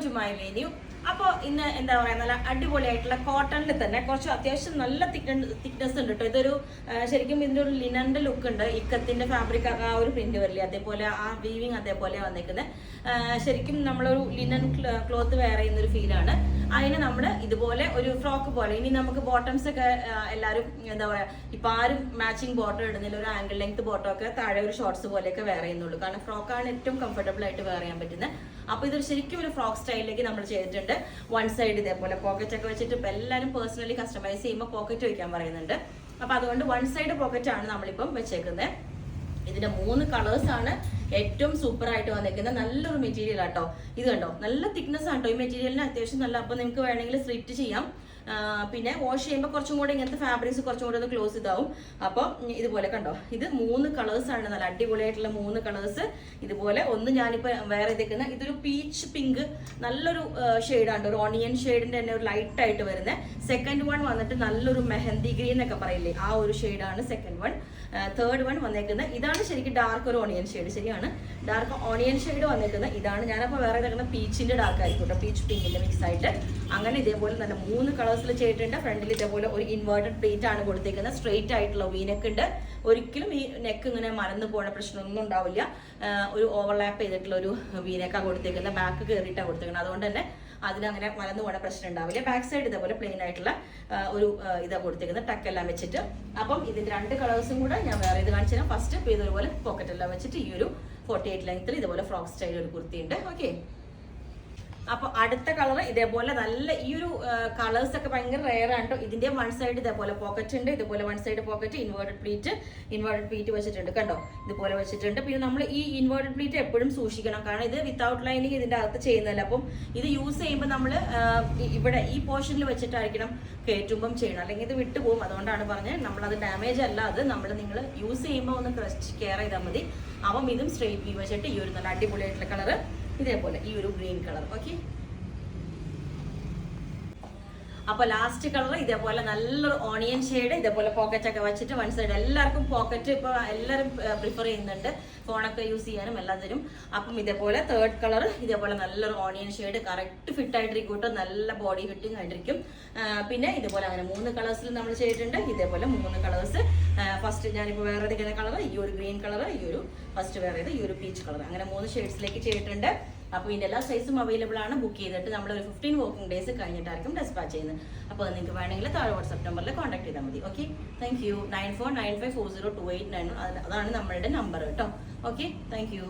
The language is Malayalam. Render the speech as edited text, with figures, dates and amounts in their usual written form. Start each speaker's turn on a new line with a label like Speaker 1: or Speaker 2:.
Speaker 1: To my menu. അപ്പോൾ ഇന്ന് എന്താ പറയുക, നല്ല അടിപൊളിയായിട്ടുള്ള കോട്ടണിൽ തന്നെ കുറച്ച് അത്യാവശ്യം നല്ല തിക്നെസ് ഉണ്ട് കേട്ടോ. ഇതൊരു ശരിക്കും ഇതിൻ്റെ ഒരു ലിനൻ്റെ ലുക്ക് ഉണ്ട്. ഇക്കത്തിൻ്റെ ഫാബ്രിക് ആ ഒരു പ്രിന്റ് വരില്ലേ, അതേപോലെ ആ വീവിങ് അതേപോലെ വന്നേക്കുന്നത്. ശരിക്കും നമ്മളൊരു ലിനൻ ക്ലോത്ത് വെയർ ചെയ്യുന്നൊരു ഫീലാണ്. അതിന് നമ്മൾ ഇതുപോലെ ഒരു ഫ്രോക്ക് പോലെ, ഇനി നമുക്ക് ബോട്ടംസ് ഒക്കെ എല്ലാവരും എന്താ പറയുക, ഇപ്പം ആരും മാച്ചിങ് ബോട്ടം ഇടുന്നില്ല. ഒരു ആംഗിൾ ലെങ്ത് ബോട്ടം ഒക്കെ താഴെ ഒരു ഷോർട്സ് പോലെയൊക്കെ വെയർ ചെയ്യുന്നുള്ളൂ. കാരണം ഫ്രോക്കാണ് ഏറ്റവും കംഫർട്ടബിൾ ആയിട്ട് വെയർ ചെയ്യാൻ പറ്റുന്നത്. അപ്പോൾ ഇതൊരു ശരിക്കും ഒരു ഫ്രോക്ക് സ്റ്റൈലിലേക്ക് നമ്മൾ ചെയ്തിട്ടുണ്ട്. വൺ സൈഡ് ഇതേപോലെ പോക്കറ്റ് ഒക്കെ വെച്ചിട്ട് ഇപ്പം എല്ലാവരും പേഴ്സണലി കസ്റ്റമൈസ് ചെയ്യുമ്പോൾ പോക്കറ്റ് വയ്ക്കാൻ പറയുന്നുണ്ട്. അപ്പോൾ അതുകൊണ്ട് വൺ സൈഡ് പോക്കറ്റ് ആണ് നമ്മളിപ്പം വെച്ചേക്കുന്നത്. ഇതിന്റെ 3 കളേഴ്സ് ആണ് ഏറ്റവും സൂപ്പർ ആയിട്ട് വന്നിരിക്കുന്നത്. നല്ലൊരു മെറ്റീരിയൽ ആട്ടോ. ഇത് കണ്ടോ, നല്ല തിക്നെസ് ആട്ടോ ഈ മെറ്റീരിയലിന്, അത്യാവശ്യം നല്ല. അപ്പോൾ നിങ്ങൾക്ക് വേണമെങ്കിൽ സ്ലിറ്റ് ചെയ്യാം. പിന്നെ വാഷ് ചെയ്യുമ്പോൾ കുറച്ചും കൂടെ ഇങ്ങനത്തെ ഫാബ്രിക്സ് കുറച്ചും കൂടെ ഒന്ന് ക്ലോസ് ഇതാവും. അപ്പോൾ ഇതുപോലെ കണ്ടോ, ഇത് 3 കളേഴ്സ് ആണ്, നല്ല അടിപൊളിയായിട്ടുള്ള 3 കളേഴ്സ്. ഇതുപോലെ ഒന്ന് ഞാനിപ്പോൾ വേറെ ഇതേക്കുന്ന ഇതൊരു പീച്ച് പിങ്ക്, നല്ലൊരു ഷെയ്ഡാണ്, ഒരു ഓണിയൻ ഷെയ്ഡിന്റെ തന്നെ ഒരു ലൈറ്റ് ആയിട്ട് വരുന്നത്. സെക്കൻഡ് വൺ വന്നിട്ട് നല്ലൊരു മെഹന്തി ഗ്രീൻ എന്നൊക്കെ പറയില്ലേ, ആ ഒരു ഷെയ്ഡാണ് സെക്കൻഡ് വൺ. തേർഡ് വൺ വന്നേക്കുന്നത് ഇതാണ് ശരിക്കും ഡാർക്ക് ഒരു ഓണിയൻ ഷെയ്ഡ്, ശരിയാണ് ഡാർക്ക് ഓണിയൻ ഷെയ്ഡ് വന്നേക്കുന്നത് ഇതാണ്. ഞാനപ്പോൾ വേറെ ഇതേക്കുന്ന പീച്ചിന്റെ ഡാർക്ക് ആയിരിക്കും കേട്ടോ, പീച്ച് പിങ്കിന്റെ മിക്സ് ആയിട്ട്. അങ്ങനെ ഇതേപോലെ നല്ല 3 കളേഴ്സിൽ ചെയ്തിട്ടുണ്ട്. ഫ്രണ്ടിൽ ഇതേപോലെ ഒരു ഇൻവേർട്ടഡ് പ്ലേറ്റ് ആണ് കൊടുത്തേക്കുന്നത്. സ്ട്രെയിറ്റ് ആയിട്ടുള്ള വീനെക്ക് ഉണ്ട്. ഒരിക്കലും ഈ നെക്ക് ഇങ്ങനെ മറന്നു പോകുന്ന പ്രശ്നമൊന്നും ഉണ്ടാവില്ല. ഒരു ഓവർലാപ്പ് ചെയ്തിട്ടുള്ള ഒരു വീനെക്കാണ് കൊടുത്തേക്കുന്നത്. ബാക്ക് കയറിയിട്ടാണ് കൊടുത്തേക്കുന്നത്. അതുകൊണ്ട് തന്നെ അതിനങ്ങനെ മറന്നു പോകുന്ന പ്രശ്നം ഉണ്ടാവില്ല. ബാക്ക് സൈഡ് ഇതേപോലെ പ്ലെയിൻ ആയിട്ടുള്ള ഒരു ഇതാണ് കൊടുത്തേക്കുന്നത്, ടക്കെല്ലാം വെച്ചിട്ട്. അപ്പം ഇതിന്റെ 2 കളേഴ്സും കൂടെ ഞാൻ വേറെ ഇത് കാണിച്ചു തരാം. ഫസ്റ്റ് ഇപ്പോൾ ഇതുപോലെ പോക്കറ്റ് എല്ലാം വെച്ചിട്ട് ഈ ഒരു 48 ലെങ്ത്തിൽ ഇതുപോലെ ഫ്രോക്ക് സ്റ്റൈൽ ഒരു കുർത്തി ഉണ്ട്. ഓക്കെ, അപ്പൊ അടുത്ത കളർ ഇതേപോലെ നല്ല ഈ ഒരു കളേഴ്സ് ഒക്കെ ഭയങ്കര റെയർ ആണ് കേട്ടോ. ഇതിന്റെ വൺ സൈഡ് ഇതേപോലെ പോക്കറ്റ് ഉണ്ട്, ഇതുപോലെ one side pocket, inverted pleat വെച്ചിട്ടുണ്ട് കണ്ടോ, ഇതുപോലെ വെച്ചിട്ടുണ്ട്. പിന്നെ നമ്മൾ ഈ ഇൻവേർട്ടഡ് പ്ലീറ്റ് എപ്പോഴും സൂക്ഷിക്കണം, കാരണം ഇത് വിത്തൗട്ട് ലൈനിങ് ഇതിന്റെ അകത്ത് ചെയ്യുന്നില്ല. അപ്പം ഇത് യൂസ് ചെയ്യുമ്പോൾ നമ്മൾ ഇവിടെ ഈ പോർഷനിൽ വെച്ചിട്ടായിരിക്കണം കയറ്റുമ്പം ചെയ്യണം, അല്ലെങ്കിൽ ഇത് വിട്ടുപോകും. അതുകൊണ്ടാണ് പറഞ്ഞത്, നമ്മളത് ഡാമേജ് അല്ല, അത് നിങ്ങൾ യൂസ് ചെയ്യുമ്പോൾ ഒന്ന് കെയർ ചെയ്താൽ മതി. അപ്പം ഇതും സ്ട്രെയിറ്റ് വ്യൂ വെച്ചിട്ട് ഈ ഒരു നല്ല അടിപൊളിയായിട്ടുള്ള കളർ ഇതേപോലെ ഈ ഒരു ഗ്രീൻ കളർ. ഓക്കെ, അപ്പൊ ലാസ്റ്റ് കളർ ഇതേപോലെ നല്ലൊരു ഓണിയൻ ഷെയ്ഡ്, ഇതേപോലെ പോക്കറ്റ് ഒക്കെ വെച്ചിട്ട് വൺ സൈഡ്. എല്ലാവർക്കും പോക്കറ്റ് ഇപ്പൊ എല്ലാവരും പ്രിഫർ ചെയ്യുന്നുണ്ട്, ഫോണൊക്കെ യൂസ് ചെയ്യാനും എല്ലാത്തിനും. അപ്പം ഇതേപോലെ തേർഡ് കളർ ഇതേപോലെ നല്ലൊരു ഓണിയൻ ഷെയ്ഡ്, കറക്റ്റ് ഫിറ്റ് ആയിട്ടിരിക്കും കേട്ടോ, നല്ല ബോഡി ഫിറ്റിംഗ് ആയിട്ടിരിക്കും. പിന്നെ ഇതുപോലെ അങ്ങനെ 3 കളേഴ്സിൽ നമ്മൾ ചെയ്തിട്ടുണ്ട്. ഇതേപോലെ 3 കളേഴ്സ്. ഫസ്റ്റ് ഞാനിപ്പോൾ വേറെ ഇരിക്കുന്ന കളർ ഈ ഒരു ഗ്രീൻ കളർ, ഈ ഒരു ഫസ്റ്റ് വേറെ ഈ ഒരു പീച്ച് കളർ, അങ്ങനെ 3 ഷെയ്ഡ്സിലേക്ക് ചെയ്തിട്ടുണ്ട്. അപ്പോൾ ഇതിൻ്റെ എല്ലാ സൈസും അവൈലബിൾ ആണ്. ബുക്ക് ചെയ്തിട്ട് നമ്മൾ ഒരു 15 വർക്കിംഗ് ഡേയ്സ് കഴിഞ്ഞിട്ടായിരിക്കും ഡെസ്പാച്ച് ചെയ്യുന്നത്. അപ്പോൾ നിങ്ങൾക്ക് വേണമെങ്കിൽ താഴെ വാട്സ്ആപ്പ് നമ്പറിൽ കോൺടാക്ട് ചെയ്താൽ മതി. Okay, thank you. 9495402891 അതാണ് നമ്മളുടെ നമ്പർ കേട്ടോ. Okay, thank you.